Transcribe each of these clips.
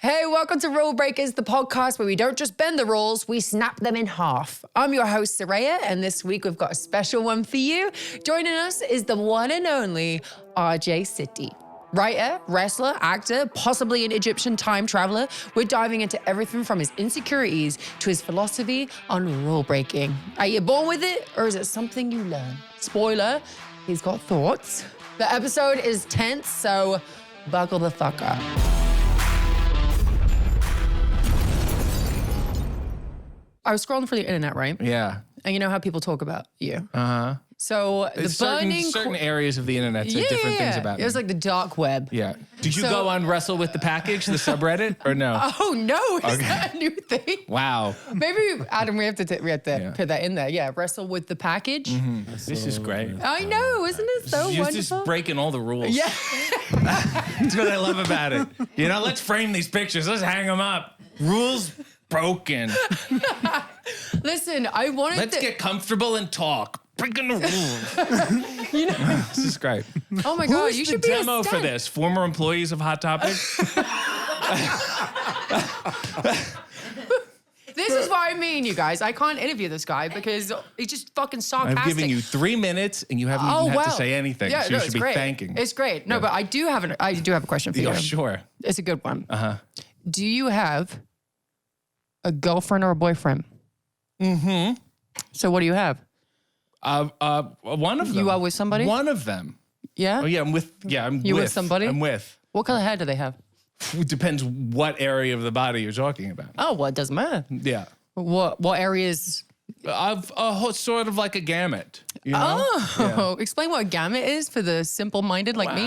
Hey, welcome to Rulebreakers, the podcast where we don't just bend the rules, we snap them in half. I'm your host, Saraya, and this week we've got a special one for you. Joining us is the one and only RJ City. Writer, wrestler, actor, possibly an Egyptian time traveler. We're diving into everything from his insecurities to his philosophy on rule breaking. Are you born with it, or is it something you learn? Spoiler, he's got thoughts. The episode is tense, so buckle the fuck up. I was scrolling through the internet, right? Yeah. And you know how people talk about you? Uh-huh. So the certain areas of the internet say different things about it was like the dark web. Yeah. Did you go on Wrestle with the Package, the subreddit, or no? Oh no, is that a new thing? Wow. Maybe Adam, we have to put that in there. Yeah, Wrestle with the Package. Mm-hmm. This is great. I know, isn't it so You're wonderful? just breaking all the rules. Yeah. That's what I love about it. You know, let's frame these pictures. Let's hang them up. Rules broken. Listen, I wanted Let's get comfortable and talk. Breaking the rules. You know, This is great. oh my God, you should be a demo for stunt. this? Former employees of Hot Topic? This is what I mean, you guys. I can't interview this guy because he's just fucking sarcastic. I'm giving you 3 minutes and you haven't even had to say anything. Yeah, so you no, should it's be great. thanking. It's great. No, but I do have a question for you. Yeah, sure. It's a good one. Uh-huh. Do you have a girlfriend or a boyfriend? Mm-hmm. So what do you have? One of them. You are with somebody? One of them. Yeah? Oh, yeah, I'm with. Yeah, I'm You with somebody? I'm with. What color hair do they have? It depends what area of the body you're talking about. Oh, well, it doesn't matter. Yeah. What areas? I've sort of like a gamut. You know? Oh, explain what a gamut is for the simple-minded like me.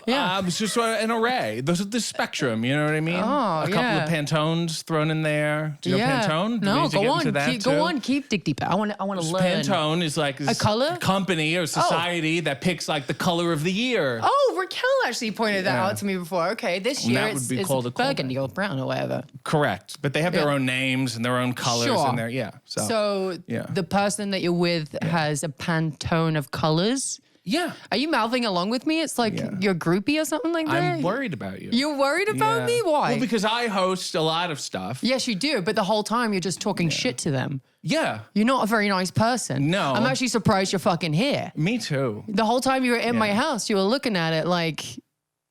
Yeah. It's just sort of an array. There's the spectrum, you know what I mean? Oh, a couple of Pantones thrown in there. Do you know Pantone? Do we No, need to go get on. into that Go too? on. Keep dig deeper. I want to learn. Pantone is like A color? company or society that picks like the color of the year. Oh, Raquel actually pointed that out to me before. Okay, this And year that would it's, be it's called a burgundy or brown or whatever. Correct. But they have their own names and their own colors Sure. and their So the person that you're with has a Pantone of colors. Yeah. Are you mouthing along with me? It's like you're groupie or something like that? I'm worried about you. You're worried about me? Why? Well, because I host a lot of stuff. Yes, you do, but the whole time you're just talking shit to them. Yeah. You're not a very nice person. No. I'm actually surprised you're fucking here. Me too. The whole time you were in my house, you were looking at it like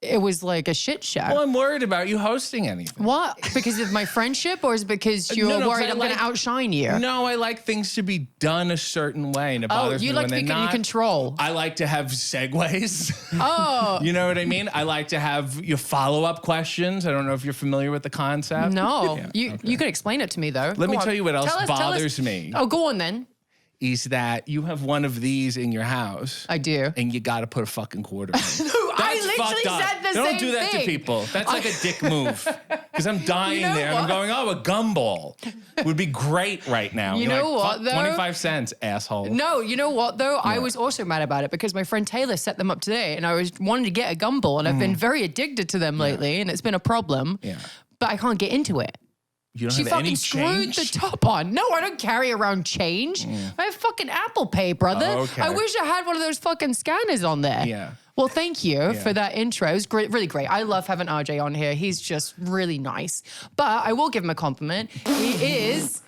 it was like a shit show. Well, I'm worried about you hosting anything. What? Because of my friendship, or is it because you're No, worried I'm going to outshine you? No, I like things to be done a certain way, and it bothers me you like when to they're be in not. control. I like to have segues. Oh. You know what I mean? I like to have your follow-up questions. I don't know if you're familiar with the concept. No. Yeah, You could explain it to me, though. Let me tell you what else bothers me. Oh, go on then. Is that you have one of these in your house. I do. And you got to put a fucking quarter in. I literally fucked up. said the Don't same do that thing. to people. That's like a dick move. Because I'm dying You know there and I'm what? going, oh, a gumball would be great right now. You You're know like, what, "Fuck, though? 25 cents, asshole. No, you know what though? I was also mad about it because my friend Taylor set them up today and I was wanting to get a gumball and I've been very addicted to them lately and it's been a problem. Yeah. But I can't get into it. You don't She have fucking any screwed change? the top on. No, I don't carry around change. I have fucking Apple Pay, brother. Oh, okay. I wish I had one of those fucking scanners on there. Yeah. Well, thank you for that intro. It was great, really great. I love having RJ on here. He's just really nice. But I will give him a compliment. He is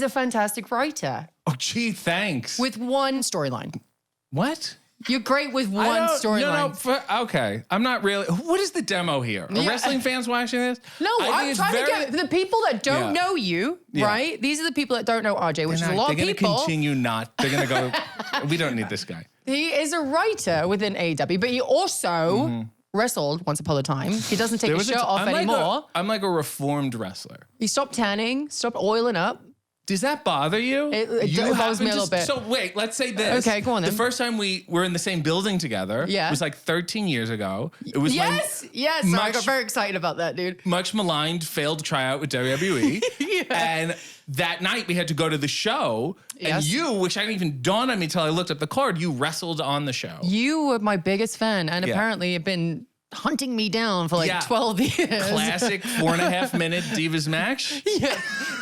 a fantastic writer Oh, gee, thanks. with one storyline. What? You're great with one storyline. No, okay. I'm not really. What is the demo here? Are wrestling fans watching this? No, I'm trying to get the people that don't know you, right? These are the people that don't know RJ, which is a lot of They're people. going to continue not. They're going to go, we don't need this guy. He is a writer within AEW, but he also wrestled once upon a time. He doesn't take his shirt off anymore. I'm like a reformed wrestler. He stopped tanning, stopped oiling up. Does that bother you? It You bothers me a happen little bit. So wait, let's say this. Okay, go on then. The first time we were in the same building together was like 13 years ago. It was Yes. Sorry, I got very excited about that, dude. much maligned failed tryout with WWE. And that night we had to go to the show. And you, which I didn't even dawn on me until I looked at the card, you wrestled on the show. You were my biggest fan, and apparently have been hunting me down for like 12 years. Classic 4.5 minute Divas match.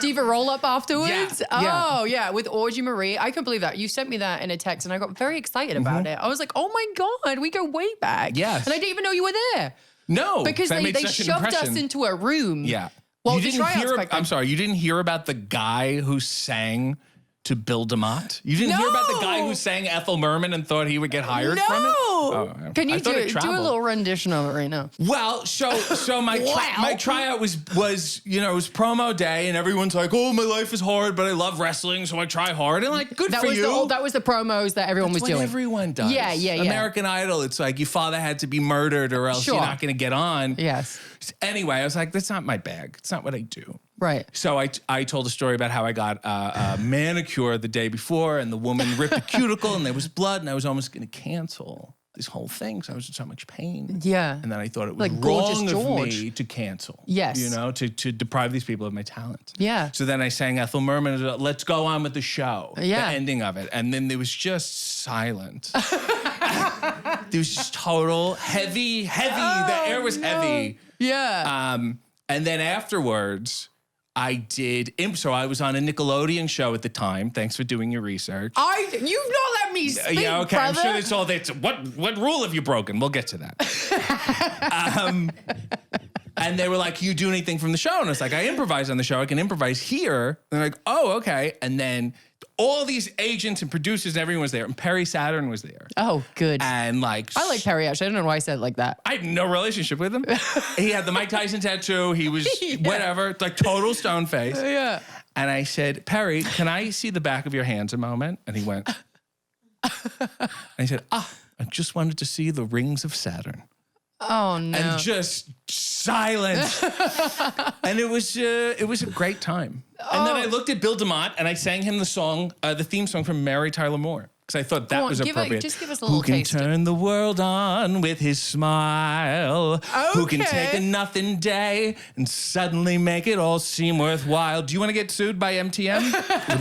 Diva roll up afterwards. Yeah. Oh, yeah, with Orgy Marie. I couldn't believe that. You sent me that in a text and I got very excited about it. I was like, oh my God, we go way back. Yes. And I didn't even know you were there. No, because that they made such an shoved us impression. into a room. Yeah. Well, You the didn't tryouts hear. back then. I'm sorry. You didn't hear about the guy who sang to Bill DeMott? You didn't hear about the guy who sang Ethel Merman and thought he would get hired from it? Oh, Can you I thought it do a traveled. little rendition of it right now? Well, so my tryout was it was promo day and everyone's like, oh, my life is hard, but I love wrestling, so I try hard. And like, good for you. That was the promos that everyone was That's doing. what everyone does. Yeah. American Idol, it's like your father had to be murdered or else you're not going to get on. Yes. Anyway, I was like, that's not my bag. It's not what I do. Right. So I told a story about how I got a manicure the day before and the woman ripped a cuticle and there was blood and I was almost going to cancel this whole thing. So I was in so much pain. Yeah. And then I thought it was Like Gorgeous wrong of George. me to cancel. Yes. You know, to deprive these people of my talent. Yeah. So then I sang Ethel Merman, let's go on with the show. Yeah. The ending of it. And then there was just silent. There was just total heavy. The air was heavy. Yeah. And then afterwards, I did so I was on a Nickelodeon show at the time. Thanks for doing your research. You've not let me speak, Yeah, okay. brother. I'm sure that's all that's what rule have you broken? We'll get to that. And they were like, you do anything from the show? And I was like, I improvise on the show. I can improvise here. And they're like, oh, okay. And then all these agents and producers and everyone was there. And Perry Saturn was there. Oh, good. And like, I like Perry, actually. I don't know why I said it like that. I had no relationship with him. He had the Mike Tyson tattoo. He was whatever, like total stone face. Yeah. And I said, Perry, can I see the back of your hands a moment? And he went, and he said, I just wanted to see the rings of Saturn. Oh, no. And just silence. And it was a great time. And then I looked at Bill DeMott and I sang him the song, the theme song from Mary Tyler Moore. Because I thought that was appropriate. Just give us a little taste. Who can turn the world on with his smile? Okay. Who can take a nothing day and suddenly make it all seem worthwhile? Do you want to get sued by MTM?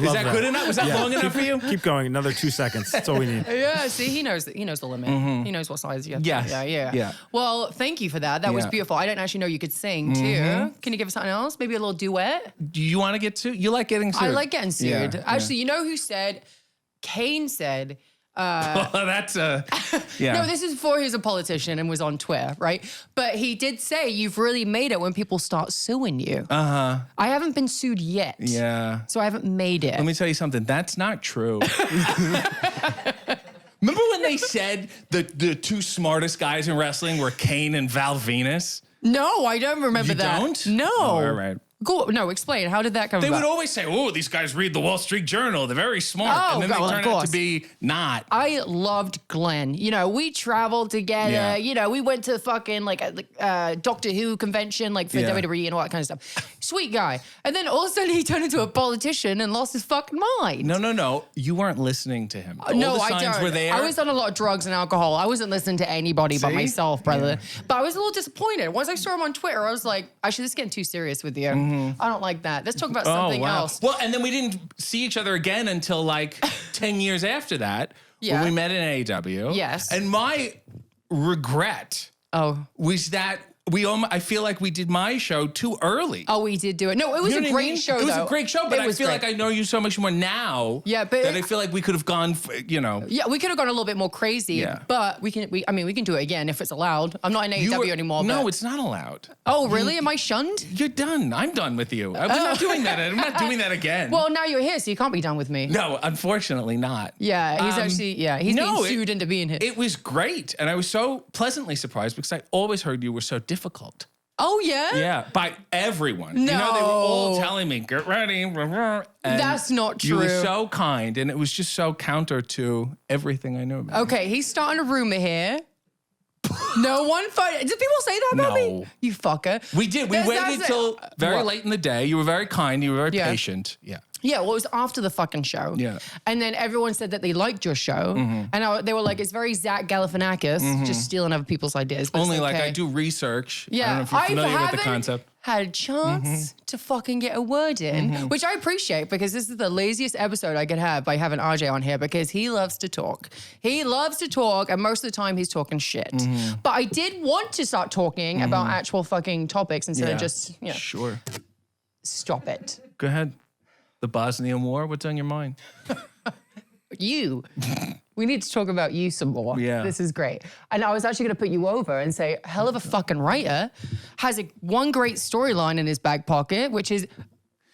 Is that good enough? Was that long enough for you? Keep going. Another 2 seconds. That's all we need. Yeah, see, he knows the limit. He knows what size you have. Yes. Yeah. Well, thank you for that. That was Yeah. beautiful. I didn't actually know you could sing too. Can you give us something else? Maybe a little duet? Do you want to get sued? You like getting sued? I like getting sued. Yeah, Actually, you know who said? Kane said. Well, that's No, this is before he was a politician and was on Twitter, right? But he did say you've really made it when people start suing you. I haven't been sued yet. Yeah. So I haven't made it. Let me tell you something. That's not true. Remember when they said the two smartest guys in wrestling were Kane and Val Venus? No, I don't remember You that. don't? No. Oh, all right. No, explain. How did that come They about? would always say, oh, these guys read the Wall Street Journal. They're very smart. Oh, and then well, they of turn out course. to be not. I loved Glenn. You know, we traveled together. Yeah. You know, we went to fucking like a Doctor Who convention, like for Yeah. WWE and all that kind of stuff. Sweet guy. And then all of a sudden he turned into a politician and lost his fucking mind. No. You weren't listening to him. No, All the I signs don't. were there. I was on a lot of drugs and alcohol. I wasn't listening to anybody but See? myself, brother. But I was a little disappointed. Once I saw him on Twitter, I was like, actually, this is getting too serious with you. I don't like that. Let's talk about something else. Well, and then we didn't see each other again until like 10 years after that Yeah. when we met in AEW. Yes. And my regret was that I feel like we did my show too early. Oh, we did do it. No, it was You know a what I great mean? show, It was though. a great show, but It I was feel great. like I know you so much more now. Yeah, but that I feel like we could have gone, Yeah, we could have gone a little bit more crazy, Yeah. but we can do it again if it's allowed. I'm not in AEW anymore. No, but... it's not allowed. Oh, really? Am I shunned? You're done. I'm done with you. I'm not doing that. I'm not doing that again. Well, now you're here, so you can't be done with me. no, unfortunately not. Yeah, he's he's being sued into being here. It was great. And I was so pleasantly surprised because I always heard you were so difficult. Oh, yeah? Yeah, by everyone. You know, they were all telling me, get ready. And That's not You were true. so kind, and it was just so counter to everything I knew about you. Okay, he's starting a rumor here. No one fight. Did people say that about me? No. You fucker. We did. We waited till very What? late in the day. You were very kind. You were very Yeah. patient. Yeah. Yeah, well, it was after the fucking show. Yeah. And then everyone said that they liked your show. And they were like, it's very Zach Galifianakis, just stealing other people's ideas. But Only it's like okay. I do research. Yeah, I don't know if you're familiar with the haven't concept. had a chance to fucking get a word in, which I appreciate because this is the laziest episode I could have by having RJ on here because he loves to talk. He loves to talk, and most of the time he's talking shit. But I did want to start talking about actual fucking topics instead of just, Sure. stop it. Go ahead. The Bosnian War, what's on your mind? We need to talk about you some more. Yeah. This is great. And I was actually going to put you over and say, hell of a fucking writer, has one great storyline in his back pocket, which is,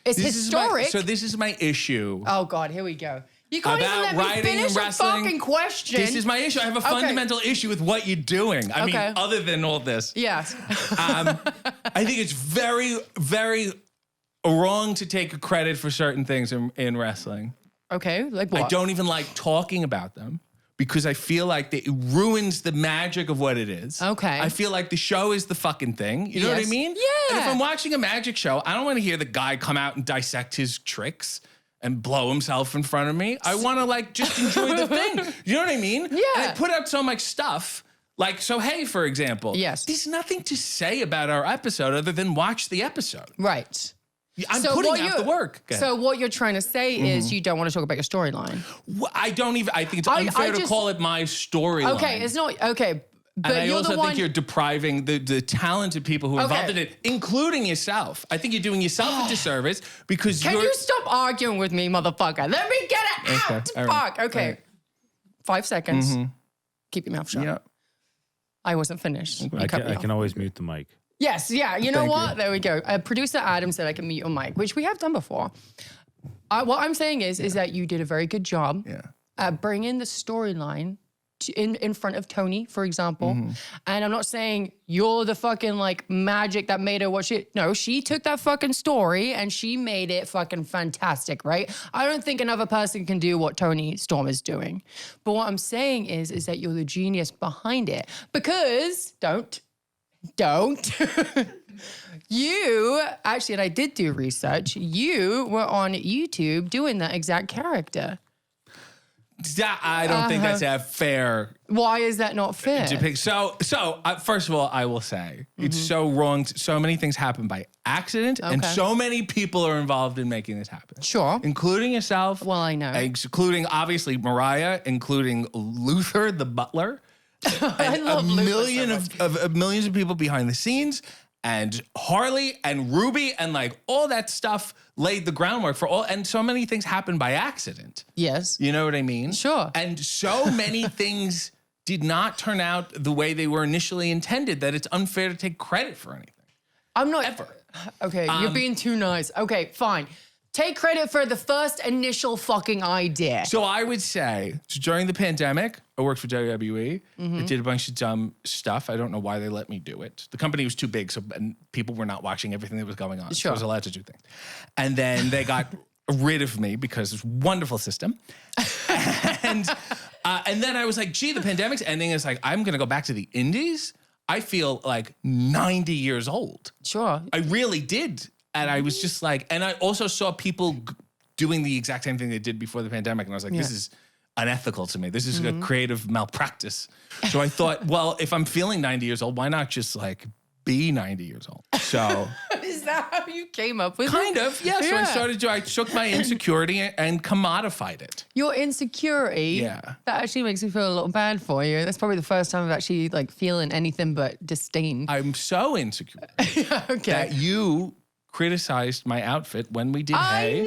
it's historic. So this is my issue. Oh God, here we go. You can't About even let me writing finish and a wrestling. fucking question. This is my issue. I have a fundamental issue with what you're doing. I mean, other than all this. Yes. I think it's very, very wrong to take credit for certain things in wrestling. Okay, like what? I don't even like talking about them because I feel like it ruins the magic of what it is. Okay. I feel like the show is the fucking thing. You know what I Yes. mean? Yeah. And if I'm watching a magic show, I don't want to hear the guy come out and dissect his tricks and blow himself in front of me. I want to like just enjoy the thing. You know what I mean? Yeah. And I put out so much stuff. Like, so hey, for example. Yes. There's nothing to say about our episode other than watch the episode. Right. I'm So putting what out the work. Go ahead. So what you're trying to say is you don't want to talk about your storyline. I think it's I unfair to just- call it my storyline. Okay, it's not, okay. But And I you're also the one. think you're depriving the talented people who are involved in it, including yourself. I think you're doing yourself a disservice because Can you're... you stop arguing with me, motherfucker? Let me get it Okay, out. all right, Fuck. Okay. all right. 5 seconds. Keep your mouth shut. Yeah. I wasn't finished. You cut me I off. can always mute the mic. Yes, yeah. You know Thank what? you. There we go. Producer Adam said I can mute your mic, which we have done before. What I'm saying is that you did a very good job at bringing the storyline in front of Tony, for example. And I'm not saying you're the fucking like magic that made her what she... No, she took that fucking story and she made it fucking fantastic, right? I don't think another person can do what Tony Storm is doing. But what I'm saying is that you're the genius behind it. Because... Don't. You, actually, and I did do research, you were on YouTube doing that exact character. I don't think that's a fair Why is that not fair? depiction. So first of all, I will say it's so wrong. So many things happen by accident, and Okay. so many people are involved in making this happen. Sure. Including yourself. Well, I know. Including, obviously, Mariah, including Luther, the butler. I love Luther so much. Millions of people behind the scenes, and Harley and Ruby and like all that stuff laid the groundwork for all, and so many things happened by accident. Yes. You know what I mean? Sure. And so many things did not turn out the way they were initially intended that it's unfair to take credit for anything. I'm not... Ever. Okay, you're being too nice. Okay, fine. Take credit for the first initial fucking idea. So I would say, during the pandemic, I worked for WWE. Mm-hmm. I did a bunch of dumb stuff. I don't know why they let me do it. The company was too big, and people were not watching everything that was going on. So Sure. I was allowed to do things. And then they got rid of me because it's a wonderful system. And then I was like, gee, the pandemic's ending. It's like, I'm going to go back to the indies. I feel like 90 years old. Sure. I really did. And I was just like, and I also saw people doing the exact same thing they did before the pandemic. And I was like, this is unethical to me. This is a creative malpractice. So I thought, well, if I'm feeling 90 years old, why not just like be 90 years old? So Is that how you came up with kind it? of, yeah. So I took my insecurity and commodified it. Your insecurity, Yeah. that actually makes me feel a little bad for you. That's probably the first time I've actually like feeling anything but disdain. I'm so insecure Okay. that you criticized my outfit when we did Hey.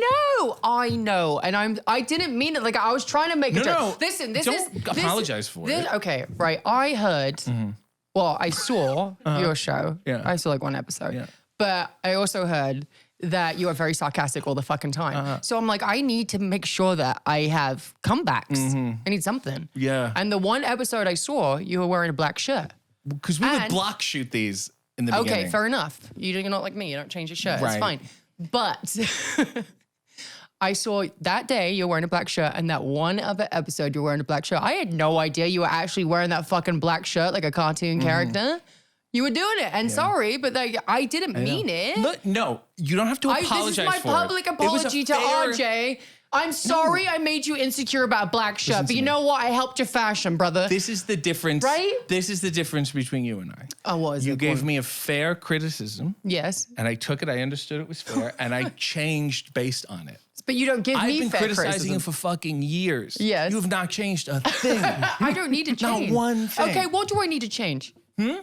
I know. And I didn't mean it. Like I was trying to make a joke. No. Listen, this Don't is... apologize for it. Okay, right. I heard... Well, I saw your show. Yeah. I saw like one episode. Yeah. But I also heard that you are very sarcastic all the fucking time. So I'm like, I need to make sure that I have comebacks. I need something. Yeah. And the one episode I saw, you were wearing a black shirt. Because we would And- block shoot these in the beginning. Okay, fair enough. You're not like me. You don't change your shirt. It's Right. fine. But I saw that day you're wearing a black shirt, and that one other episode you're wearing a black shirt. I had no idea you were actually wearing that fucking black shirt like a cartoon character. You were doing it, and sorry, but like I didn't mean it. Look, no, you don't have to apologize This is my for it. public It was a apology to fair- RJ. I'm sorry I made you insecure about black shirt, Listen but to you me. know what? I helped your fashion, brother. This is the difference. Right? This is the difference between you and I. Oh, what is You it? gave me a fair criticism, Yes, and I took it. I understood it was fair, and I changed based on it. but you don't give I've me been fair criticizing criticism. you for fucking years. Yes. You have not changed a thing. I don't need to change. one thing. Okay, what do I need to change?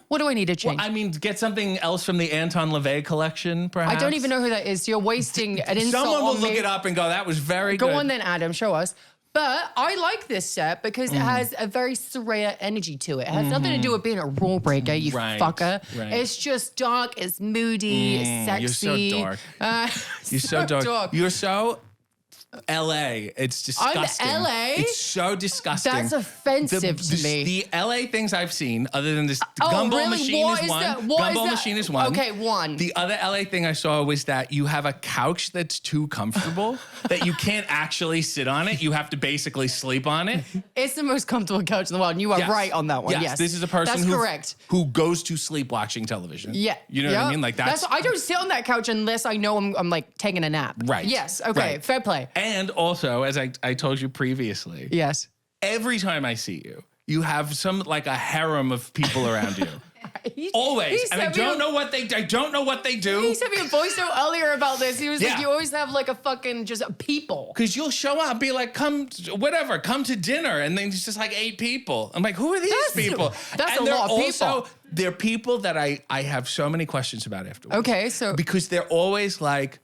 What do I need to change? I mean, get something else from the Anton LaVey collection, perhaps. I don't even know who that is. You're wasting an insult Someone will on look me. it up and go, that was very Go good. on then, Adam. Show us. But I like this set because it has a very Saraya energy to it. It has nothing to do with being a rule breaker, you fucker. Right. It's just dark, it's moody, it's sexy. You're so dark. You're so dark. You're so LA. It's disgusting. I'm LA? It's so disgusting. That's offensive to me. The LA things I've seen, other than this Oh, Gumball really? Machine What is is one. that? What is Gumball that? Machine is one. Okay, one. The other LA thing I saw was that you have a couch that's too comfortable that you can't actually sit on it. You have to basically sleep on it. It's the most comfortable couch in the world, and you are right on that one. Yes, This is a person That's correct. who goes to sleep watching television. Yeah. You know what I mean? Like that's I don't sit on that couch unless I know I'm like taking a nap. Right. Yes. Okay. Right. Fair play. And also, as I told you previously, Yes. every time I see you, you have like a harem of people around you. Always. And I don't know what they do. He sent me a voice note earlier about this. He was like, you always have like a fucking just people. Because you'll show up and be like, come to dinner. And then it's just like 8 people. I'm like, who are these people? That's and a lot of people. They're people that I have so many questions about afterwards. Okay, so. Because they're always like,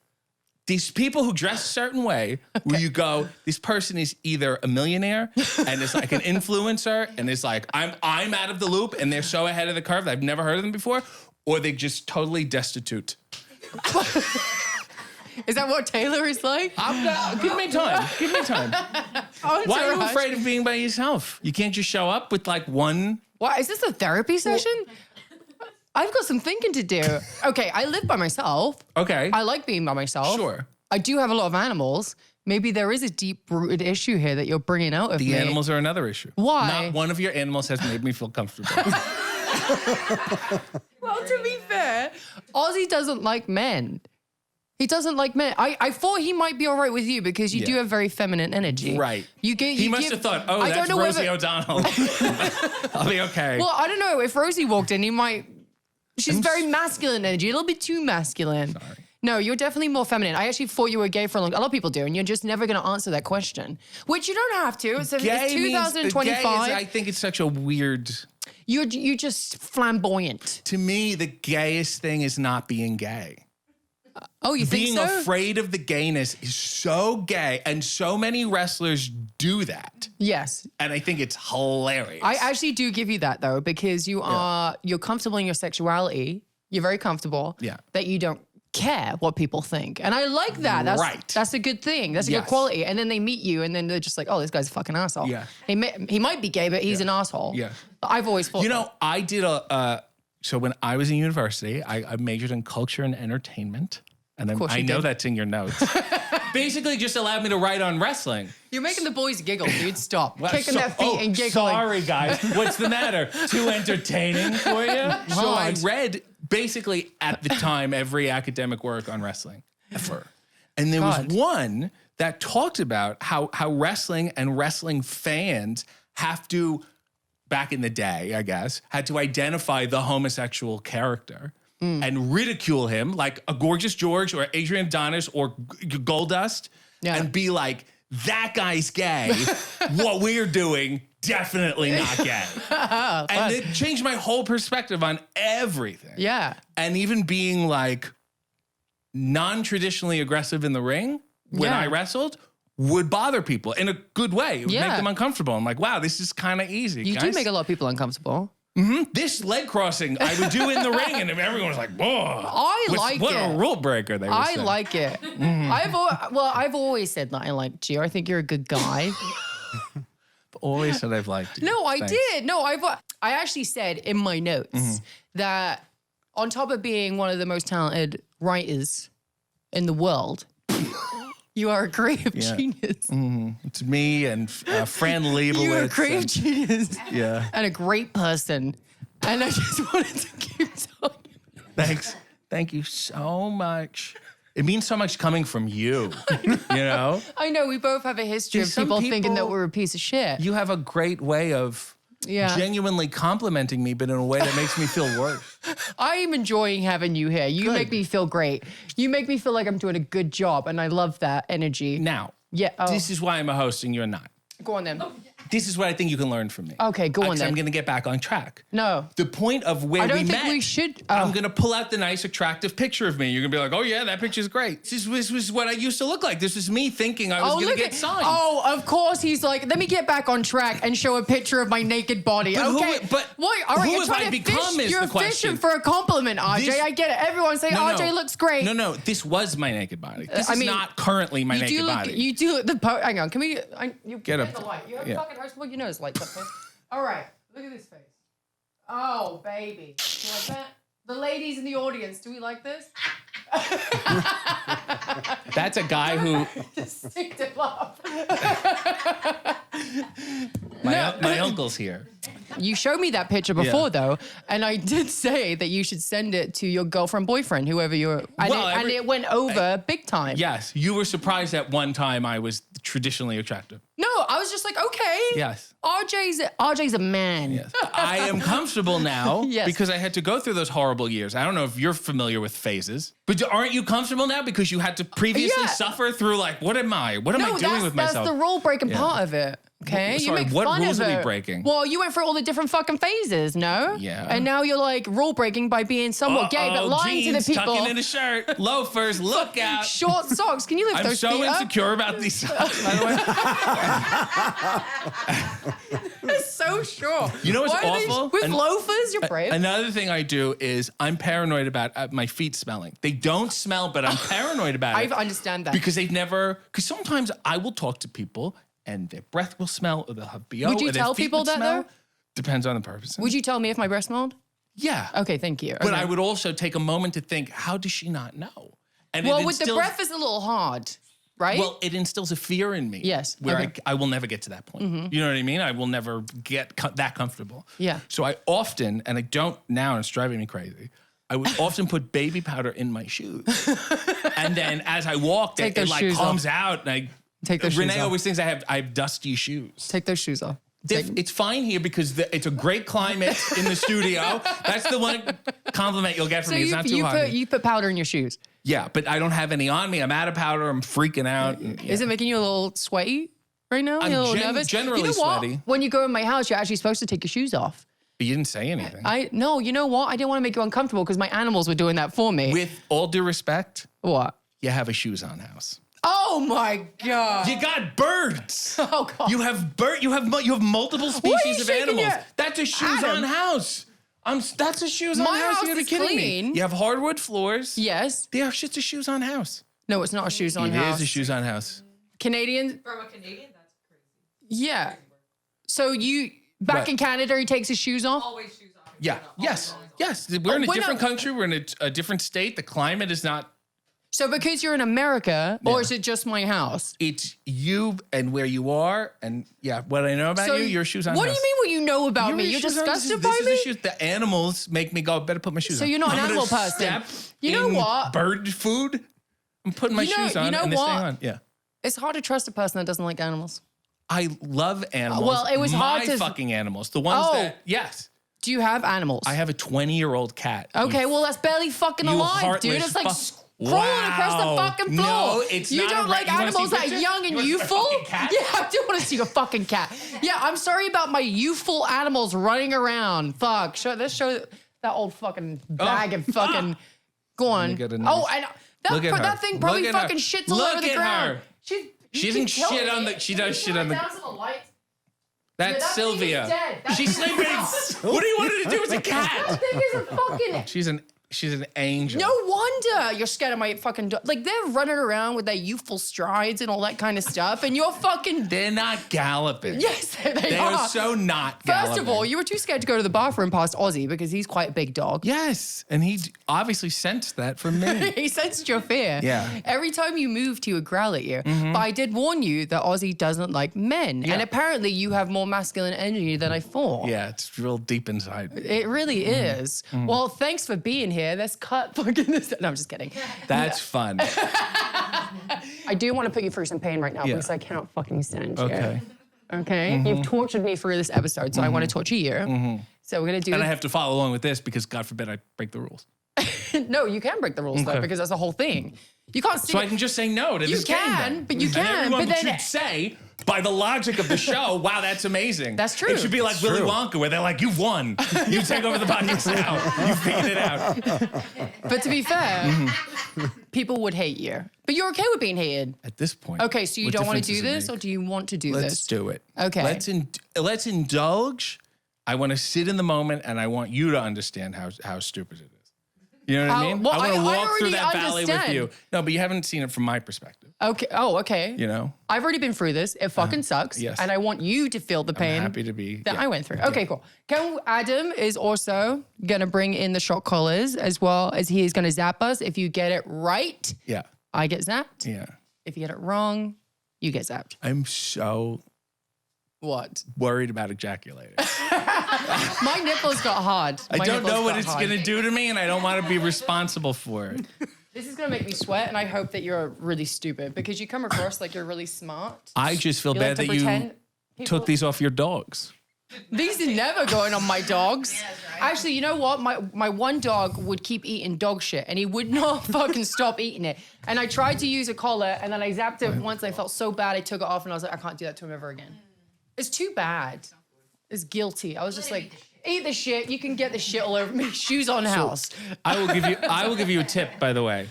these people who dress a certain way, where you go, this person is either a millionaire and is like an influencer and is like, I'm out of the loop and they're so ahead of the curve that I've never heard of them before, or they're just totally destitute. Is that what Taylor is like? Give me time. Give me time. Why are you afraid of being by yourself? You can't just show up with like one. What, is this a therapy session? I've got some thinking to do. Okay, I live by myself. Okay. I like being by myself. Sure. I do have a lot of animals. Maybe there is a deep-rooted issue here that you're bringing out of me. The animals are another issue. Why? Not one of your animals has made me feel comfortable. Well, to be fair, Ozzy doesn't like men. He doesn't like men. I thought he might be all right with you because you do have very feminine energy. Right. He must have thought, oh, that's Rosie O'Donnell. I'll be okay. Well, I don't know. If Rosie walked in, he might... She's very masculine energy, a little bit too masculine. Sorry. No, you're definitely more feminine. I actually thought you were gay for a lot of people do, and you're just never going to answer that question, which you don't have to. It's 2025. I think it's such a weird... You're just flamboyant. To me, the gayest thing is not being gay. Oh, you think so? Being afraid of the gayness is so gay, and so many wrestlers do that. Yes. And I think it's hilarious. I actually do give you that, though, because you're comfortable in your sexuality. You're very comfortable. Yeah. That you don't care what people think. And I like that. That's a good thing. That's a good quality. And then they meet you, and then they're just like, oh, this guy's a fucking asshole. Yeah. He might be gay, but he's an asshole. Yeah. I've always thought that. I did so when I was in university, I majored in culture and entertainment. And then I know that's in your notes. Basically just allowed me to write on wrestling. You're making the boys giggle, dude. Stop. Kicking their feet and giggling. Sorry, guys. What's the matter? Too entertaining for you? So I read basically at the time every academic work on wrestling ever. And there was one that talked about how wrestling and wrestling fans have to, back in the day, I guess, had to identify the homosexual character. And ridicule him like a Gorgeous George or Adrian Adonis or Goldust and be like, that guy's gay. What we're doing, definitely not gay. And it changed my whole perspective on everything. Yeah. And even being like non-traditionally aggressive in the ring when I wrestled would bother people in a good way. It would make them uncomfortable. I'm like, wow, this is kind of easy. You do make a lot of people uncomfortable. This leg crossing I would do in the ring, and everyone was like, "Whoa!" What a rule breaker they were saying. I like it. I've always said that I liked you. I think you're a good guy. Always said I've liked you. No, I did. No, I actually said in my notes that on top of being one of the most talented writers in the world, you are a creative genius. It's me and Fran Lebowitz. You're a creative genius. Yeah. And a great person. And I just wanted to keep talking. Thanks. Thank you so much. It means so much coming from you, you know? I know, we both have a history of people thinking that we're a piece of shit. You have a great way of genuinely complimenting me, but in a way that makes me feel worse. I'm enjoying having you here. You make me feel great. You make me feel like I'm doing a good job, and I love that energy. Now, this is why I'm a host and you're not. Go on then. This is what I think you can learn from me. Okay, go on then. I'm going to get back on track. No. The point of where we met. I don't think we should. I'm going to pull out the nice, attractive picture of me. You're going to be like, oh, yeah, that picture's great. This was what I used to look like. This was me thinking I was going to get signed. Oh, of course. He's like, let me get back on track and show a picture of my naked body. But okay. who All right, have I become is you're the question. fishing for a compliment, RJ. I get it. Everyone say RJ looks great. No. This was my naked body. This is not currently my naked body. You do look hang on. Can we? You Get the light. You have fucking host. Well, your nose lights up first. All right. Look at this face. Oh, baby. You like that? The ladies in the audience, do we like this? That's a guy who... Distinctive laugh. My uncle's here. You showed me that picture before, though, and I did say that you should send it to your girlfriend, boyfriend, whoever you're... And it went over big time. Yes. You were surprised at one time I was traditionally attractive. No, I was just like, okay. Yes. RJ's a man. Yes. I am comfortable now because I had to go through those horrible years. I don't know if you're familiar with phases, but aren't you comfortable now because you had to previously suffer through like, what am I doing with myself? That's the rule breaking part of it. Okay, Sorry, you make what fun rules of are it. we breaking? Well, you went through all the different fucking phases, no? Yeah. And now you're like rule breaking by being somewhat gay, but lying jeans, to the people. tucking in a shirt, loafers, look out. Short socks. Can you lift I'm those so feet up? insecure about these socks, by the way. They're so short. You know what's awful? With loafers, you're brave. Another thing I do is I'm paranoid about my feet smelling. They don't smell, but I'm paranoid about it. I understand that. Because sometimes I will talk to people and their breath will smell or they'll have BO. Would you or their tell feet people would that, smell. though? Depends on the person. Would you tell me if my breath smelled? Yeah. Okay, thank you. But Okay. I would also take a moment to think, how does she not know? And Well, with the breath is a little hard, right? Well, it instills a fear in me. Yes, Where okay. I will never get to that point. You know what I mean? I will never get that comfortable. Yeah. So I often, and I don't now, and it's driving me crazy, I would often put baby powder in my shoes. And then as I walked, it like shoes comes out. And I Take those shoes Renee off. always thinks I have dusty shoes. Take those shoes off. It's fine here because it's a great climate in the studio. That's the one compliment you'll get from me. It's not too hot. You put powder in your shoes. Yeah, but I don't have any on me. I'm out of powder. I'm freaking out. Is it making you a little sweaty right now? I'm You're a little nervous? generally you know sweaty. What? When you go in my house, you're actually supposed to take your shoes off. But you didn't say anything. No, you know what? I didn't want to make you uncomfortable because my animals were doing that for me. With all due respect, What? you have a shoes on house. Oh my God. You got birds. Oh God. You have You have multiple species of shaking animals. your- That's a shoes Adam. on house. That's a shoes on My house. house You gotta be is kidding clean. me. You have hardwood floors. Yes. They are shit's a shoes on house. No, it's not a shoes on house. It is a shoes on house. Canadian. From a Canadian, that's crazy. Yeah. So back What? in Canada, he takes his shoes off. Always shoes on. Yeah. Yes. Yes. We're in a we're different not- country. We're in a different state. The climate is not. So because you're in America, or Yeah. is it just my house? It's you and where you are, and what I know about So your shoes on. What do house. you mean what you know about me? You're shoes on. disgusted This by is me? the shoes. The animals make me go, better put my shoes on. So you're not an I'm gonna animal person. Step You know in what? Bird food. I'm putting my You know- shoes on you know and they stay what? on. Yeah. It's hard to trust a person that doesn't like animals. I love animals. Well, it was my hard to- fucking animals. The ones Oh. that, yes. Do you have animals? I have a 20-year-old cat. Okay, well that's barely fucking You alive, dude. heartless It's like fuck. crawling across the Wow. fucking floor. No, it's you not don't a like rat. You wanna animals see that are pictures? young and You wanna see my youthful? fucking cat? Yeah, I do want to see your fucking cat. Yeah, I'm sorry about my youthful animals running around. Fuck. Let's show that old fucking bag of fucking. Go on. get a nice- Oh, and Look at her. that thing probably Look at her. fucking shits all Look over the at ground. her. She doesn't shit on the. She does shit on the. That's that thing is Sylvia. dead. That She's thing is sleeping. What do you want her to do? It's a That cat. thing is a fucking. She's an angel. No wonder you're scared of my fucking dog. Like they're running around with their youthful strides and all that kind of stuff, and you're fucking. They're not galloping. Yes, they They are. are so not galloping. First of all, you were too scared to go to the bathroom past Ozzy because he's quite a big dog. Yes, and he obviously sensed that from me. He sensed your fear. Yeah. Every time you moved, he would growl at you. But I did warn you that Ozzy doesn't like men, and apparently you have more masculine energy than I thought. Yeah, it's real deep inside. It really is. Well, thanks for being here. Let's cut fucking this. No, I'm just kidding. That's fun. I do want to put you through some pain right now because I cannot fucking stand you. Okay. Okay? You've tortured me through this episode, so I want to torture you. So we're going to do And I have to follow along with this because God forbid I break the rules. No, you can break the rules though, because that's the whole thing. You can't see So I can just say no to this game. can, then. but you And can, everyone but then- should say, by the logic of the show, wow, that's amazing. That's true. It should be like Willy Wonka, where they're like, you've won. You take over the podcast now. You figured it out. But to be fair, people would hate you. But you're okay with being hated. At this point. Okay, so you what don't want to difference do does it this, make? or do you want to do Let's this? do it. Okay. Let's indulge. I want to sit in the moment, and I want you to understand how stupid it is. You know what I mean? well, I want to I walk through already that valley with understand. you. No, but you haven't seen it from my perspective. Okay. Oh, okay. You know? I've already been through this. It fucking sucks. yes. And I want you to feel the pain happy to be. that yeah. I went through. Okay, cool. Adam is also going to bring in the shot collars, as well as he is going to zap us. If you get it right, Yeah. I get zapped. Yeah. If you get it wrong, you get zapped. I'm so What? worried about ejaculating. My nipples got hard. I don't know what it's going to do to me, and I don't want to be responsible for it. This is going to make me sweat, and I hope that you're really stupid because you come across like you're really smart. I just feel You bad like to that you pretend people- took these off your dogs. These are never going on my dogs. Actually, you know what? My one dog would keep eating dog shit, and he would not fucking stop eating it. And I tried to use a collar, and then I zapped it once. I felt so bad, I took it off, and I was like, I can't do that to him ever again. It's too bad. It's guilty. I was just like, eat the shit. You can get the shit all over me. Shoes on house. I will give you a tip, by the way.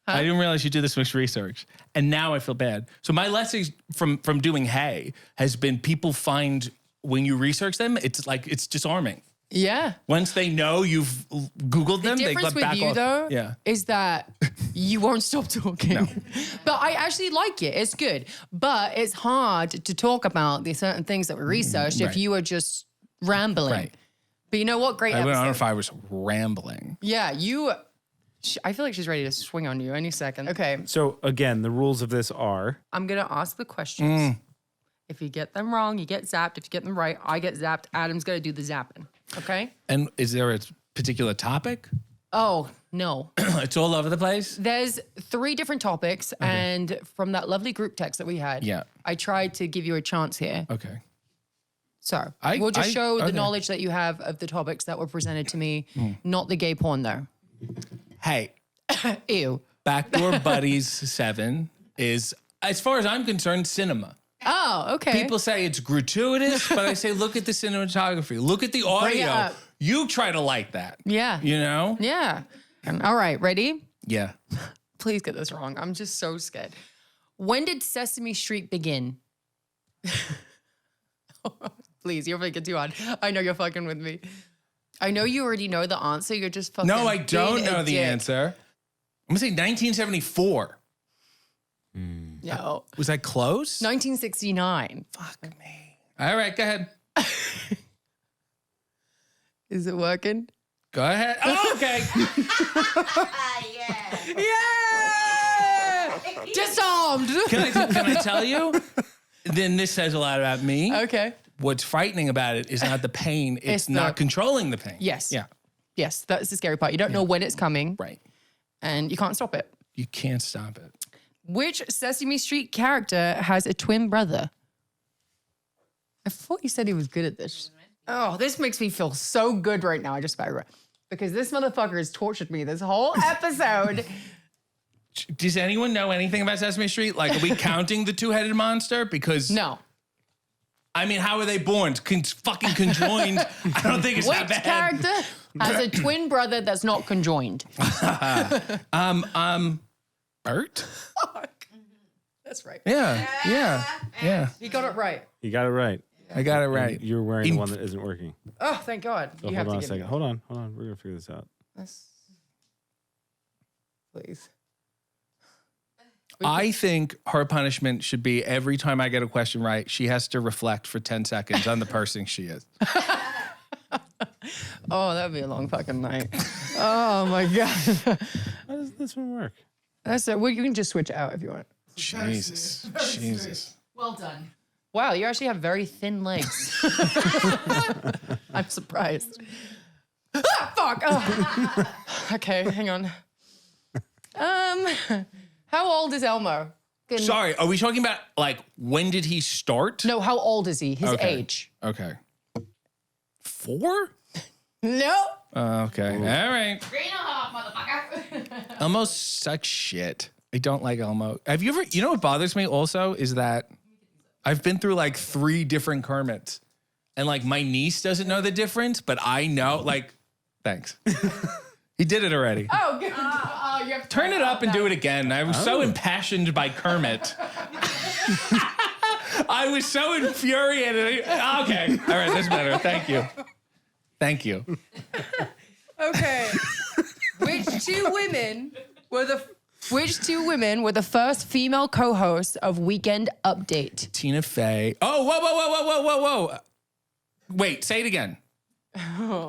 I didn't realize you did this much research, and now I feel bad. So my lesson from doing hay has been people find when you research them, it's disarming. Yeah. Once they know you've Googled them, The they difference let back with you, off. though, Yeah. is that you won't stop talking. But I actually like it. It's good. But it's hard to talk about the certain things that we researched if right. you were just rambling. Right. But you know what? Great I don't know episode. if I was rambling. Yeah, I feel like she's ready to swing on you any second. Okay, So again, the rules of this are I'm going to ask the questions. If you get them wrong, you get zapped. If you get them right, I get zapped. Adam's going to do the zapping. Okay? And is there a particular topic? Oh, no. It's all over the place. There's 3 different topics, and from that lovely group text that we had, Yeah. I tried to give you a chance here. Okay. So I- we'll just I- show the okay. knowledge that you have of the topics that were presented to me, not the gay porn though. Hey, Ew. Backdoor Buddies 7 is, as far as I'm concerned, cinema. Oh, okay. People say it's gratuitous, but I say, look at the cinematography. Look at the it audio. up. You try to like that. Yeah. You know? Yeah. All right, ready? Yeah. Please get this wrong. I'm just so scared. When did Sesame Street begin? Please, you're making it too hard. I know you're fucking with me. I know you already know the answer. You're just fucking No, I don't being a know the dick. answer. I'm going to say 1974. No. Was that close? 1969. Fuck me. All right, go ahead. Is it working? Go ahead. Oh, okay. Yeah! Disarmed. Can I tell you? Then this says a lot about me. Okay. What's frightening about it is not the pain. It's not controlling the pain. Yes. Yeah. Yes, that's the scary part. You don't know when it's coming, Right. and you can't stop it. You can't stop it. Which Sesame Street character has a twin brother? I thought you said he was good at this. Oh, this makes me feel so good right now. I just about because this motherfucker has tortured me this whole episode. Does anyone know anything about Sesame Street? Like, are we counting the two-headed monster? Because No. I mean, how are they born? Fucking conjoined. I don't think it's Which that bad. character has a twin brother that's not conjoined? Bert? That's right. Yeah. He got it right. you got it right. I got it right. You're wearing the one that isn't working. Oh, thank God. So You hold have on to a give second. me Hold on. We're gonna figure this out. this. Please. I think her punishment should be every time I get a question right, she has to reflect for 10 seconds on the person she is. Oh, that would be a long fucking night. Oh my God. How does this one work? That's it. Well, you can just switch it out if you want. Jesus. Well done. Wow, you actually have very thin legs. I'm surprised. Fuck. Oh. Okay, hang on. How old is Elmo? Sorry, are we talking about, like, when did he start? No, how old is he? His Okay. age. Okay. 4? No. Okay. All right. 3.5, motherfucker. Elmo's such shit. I don't like Elmo. Have you ever, you know what bothers me also is that I've been through like 3 different Kermits. And like my niece doesn't know the difference, but I know, like, thanks. He did it already. Oh, good. You have to Turn it up and do it again. I was so impassioned by Kermit. I was so infuriated. Okay. All right, that's better. Thank you. Thank you. Okay. Which two women were the first female co-hosts of Weekend Update? Tina Fey. Oh, whoa. Wait, say it again.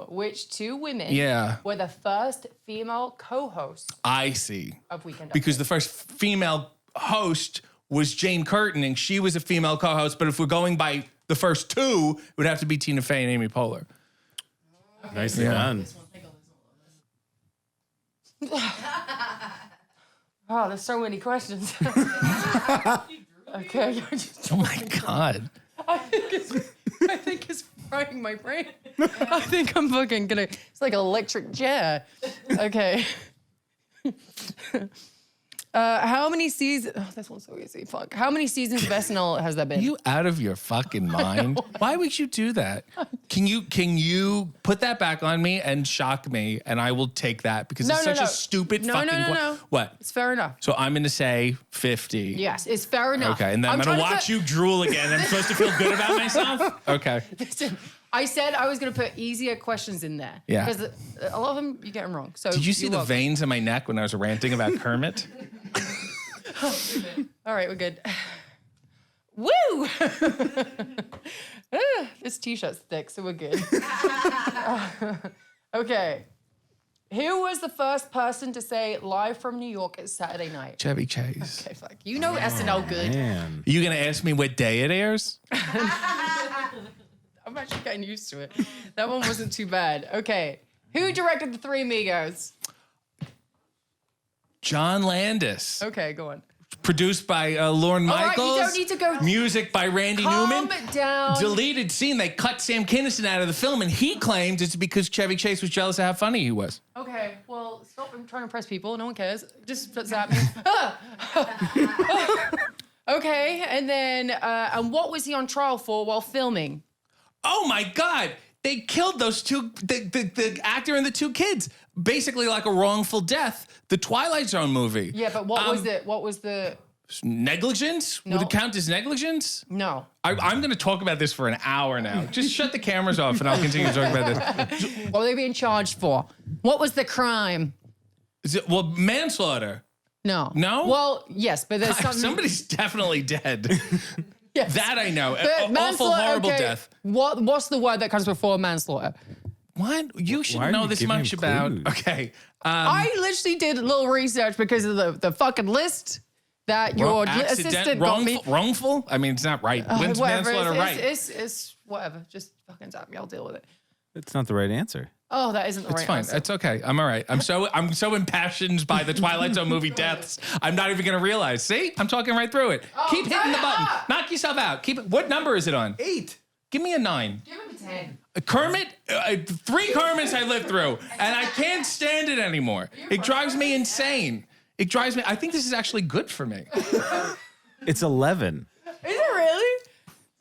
Which two women Yeah. were the first female co-hosts I see. of Weekend Update? Because the first female host was Jane Curtin, and she was a female co-host. But if we're going by the first 2, it would have to be Tina Fey and Amy Poehler. Nicely done. Oh, there's so many questions. Okay. Oh my God. I think it's frying my brain. I think I'm fucking gonna. It's like an electric chair. Okay. How many seasons? Oh, this one's so easy. Fuck. How many seasons of SNL has there been? You out of your fucking mind? Why would you do that? Can you put that back on me and shock me, and I will take that because it's such a stupid fucking. No. What? It's fair enough. So I'm gonna say 50. Yes, it's fair enough. Okay, and then I'm gonna watch you drool again. I'm supposed to feel good about myself. Okay. Listen, I said I was gonna put easier questions in there. Yeah. Because a lot of them you get them wrong. So Did you see you're the welcome. veins in my neck when I was ranting about Kermit? All right, we're good. Woo! This t-shirt's thick, so we're good. Okay. Who was the first person to say live from New York is Saturday night? Chevy Chase. Okay, fuck. You know SNL good. Man. You gonna ask me what day it airs? I'm actually getting used to it. That one wasn't too bad. Okay. Who directed The Three Amigos? John Landis. Okay, go on. Produced by Lorne right, you Michaels. don't need to go- Music by Randy Calm Newman. down. Deleted scene. They cut Sam Kinison out of the film, and he claimed it's because Chevy Chase was jealous of how funny he was. Okay, well, stop trying to impress people. No one cares. Just zap me. Okay, and then, and what was he on trial for while filming? Oh my God! They killed those two, the actor and the 2 kids, basically like a wrongful death. The Twilight Zone movie. Yeah, but what was it? What was the... Negligence? No. Would it count as negligence? No. I'm going to talk about this for an hour now. Just shut the cameras off and I'll continue to talk about this. What were they being charged for? What was the crime? Is it, well, manslaughter. No. No? Well, yes, but there's something... Somebody's definitely dead. Yes. That I know. But Awful, manslaughter, horrible okay, death. What's the word that comes before manslaughter? What? You should Why are know you this giving much him about. clues? Okay. I literally did a little research because of the fucking list that your assistant got me. Wrongful? I mean, it's not right. When's Whatever. manslaughter right? It's whatever. Just fucking zap me. I'll deal with it. It's not the right answer. Oh, that isn't the It's right fine. answer. It's okay. I'm all right. I'm so impassioned by the Twilight Zone movie deaths. I'm not even gonna realize. See, I'm talking right through it. Keep hitting the button. Knock yourself out. Keep it. What number is it on? 8. Give me a 9. Give him a 10. Kermit, 3 Kermits I lived through, and I can't stand it anymore. It drives me insane. It drives me. I think this is actually good for me. It's 11. Is it really?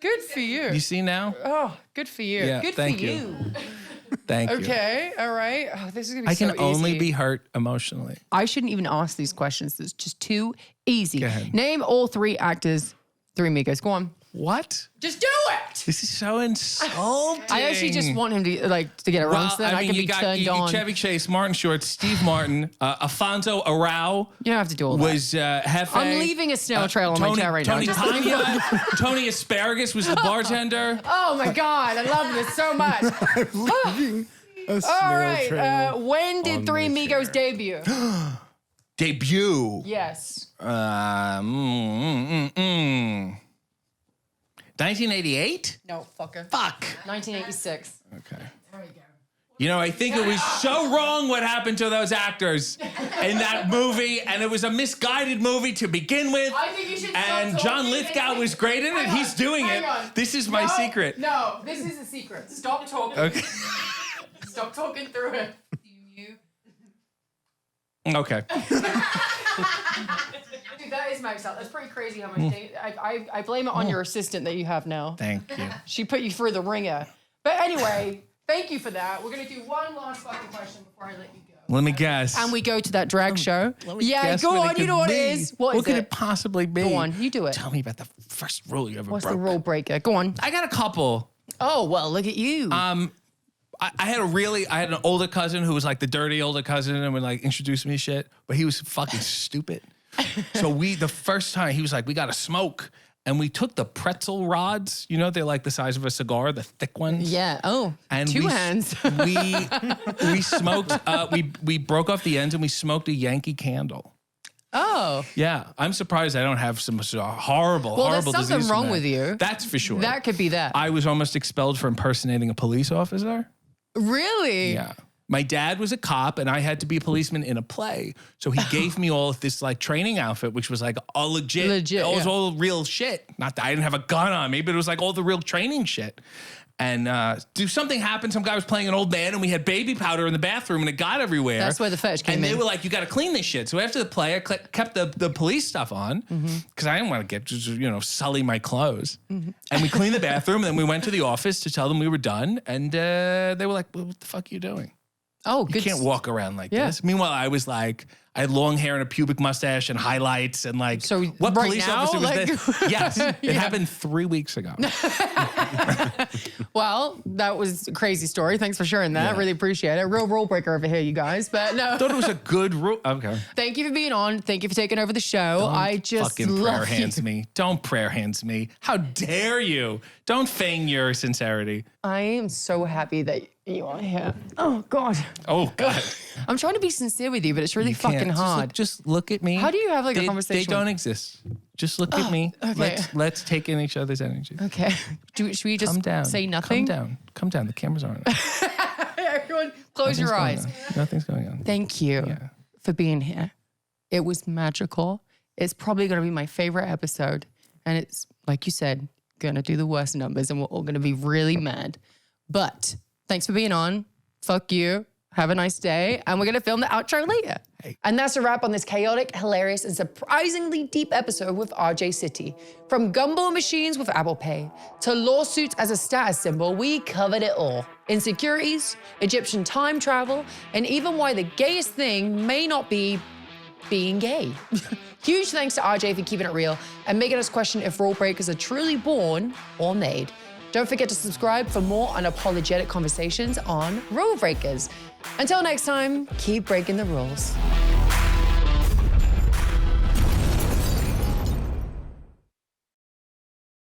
Good for you. You see now? Oh, good for you. Yeah, good thank for you. you. Thank you. Okay, all right. Oh, this is gonna be I so can only easy. be hurt emotionally. I shouldn't even ask these questions. It's just too easy. Go ahead. Name all 3 actors. 3 amigos. Go on. What? Just do it. This is so insulting. I actually just want him to to get it wrong, so then I can be turned on. Chevy Chase, Martin Short, Steve Martin, Afonso Arau You don't have to do all that. was Hefe. I'm leaving a snail trail on my chair right now. Tony Just- Panya, Tony Asparagus was the bartender. Oh my God, I love this so much. Leaving a snail All right, trail. when did on Three my Amigos chair. debut? Debut. Yes. 1988? No, fucker. Fuck. 1986. Okay. You know, I think it was so wrong what happened to those actors in that movie, and it was a misguided movie to begin with. I think you should stop And John talking. Lithgow was great in it. Hang on, He's doing hang it. on. This is my secret. No, this is a secret. Stop talking. Okay. Stop talking through it. Okay. Dude, that is maxed out. That's pretty crazy how much I blame it on your assistant that you have now. Thank you. She put you through the ringer. But anyway, thank you for that. We're going to do one last fucking question before I let you go. Let me guess. And we go to that drag show. Yeah, Guess go what on. it You know could what be. it is. What could is it possibly be? Go on. You do it. Tell me about the first rule you ever What's broke. the Rulebreaker? Go on. I got a couple. Oh, well, look at you. I had an older cousin who was like the dirty older cousin and would like introduce me to shit, but he was fucking stupid. So the first time he was like, we got to smoke. And we took the pretzel rods, you know, they're like the size of a cigar, the thick ones. Yeah. Oh, And two hands. we smoked, we broke off the ends and we smoked a Yankee candle. Oh. Yeah. I'm surprised I don't have some horrible there's something disease from wrong that. with you. That's for sure. That could be that. I was almost expelled for impersonating a police officer. Really? Yeah. My dad was a cop and I had to be a policeman in a play. So he gave me all of this like training outfit, which was like all legit. It was all real shit. Not that I didn't have a gun on me, but it was like all the real training shit. And something happened. Some guy was playing an old man and we had baby powder in the bathroom and it got everywhere. That's where the fetish came And in. they were like, you got to clean this shit. So after the play, I kept the police stuff on because I didn't want to get, sully my clothes. And we cleaned the bathroom and then we went to the office to tell them we were done. And they were like, well, what the fuck are you doing? Oh, You good. can't walk around like Yeah. this. Meanwhile, I was like, I had long hair and a pubic mustache and highlights and like, So what right police now, officer was like- this? Yes, it happened 3 weeks ago. Well, that was a crazy story. Thanks for sharing that. Yeah. Really appreciate it. Real Rulebreaker over here, you guys. But no, I thought it was a good rule. Okay. thank you for being on. Thank you for taking over the show. I just fucking prayer love hands you. me. Don't prayer hands me. How dare you? Don't feign your sincerity. I am so happy that you are here. Oh, God. Oh God. I'm trying to be sincere with you, but it's really You can't. fucking hard. Just look at me. How do you have like a They conversation? don't exist. Just look at me. okay. Let's take in each other's energy. Okay. Should we just Come down. say nothing? Come down. The cameras aren't on. Everyone, close your eyes. Nothing's going on. Thank you Yeah. for being here. It was magical. It's probably going to be my favorite episode. And it's, like you said, going to do the worst numbers and we're all going to be really mad. But thanks for being on. Fuck you. Have a nice day. And we're going to film the outro later. Hey. And that's a wrap on this chaotic, hilarious, and surprisingly deep episode with RJ City. From gumball machines with Apple Pay to lawsuits as a status symbol, we covered it all. Insecurities, Egyptian time travel, and even why the gayest thing may not be being gay. Huge thanks to RJ for keeping it real and making us question if Rulebreakers are truly born or made. Don't forget to subscribe for more unapologetic conversations on Rulebreakers. Until next time, keep breaking the rules.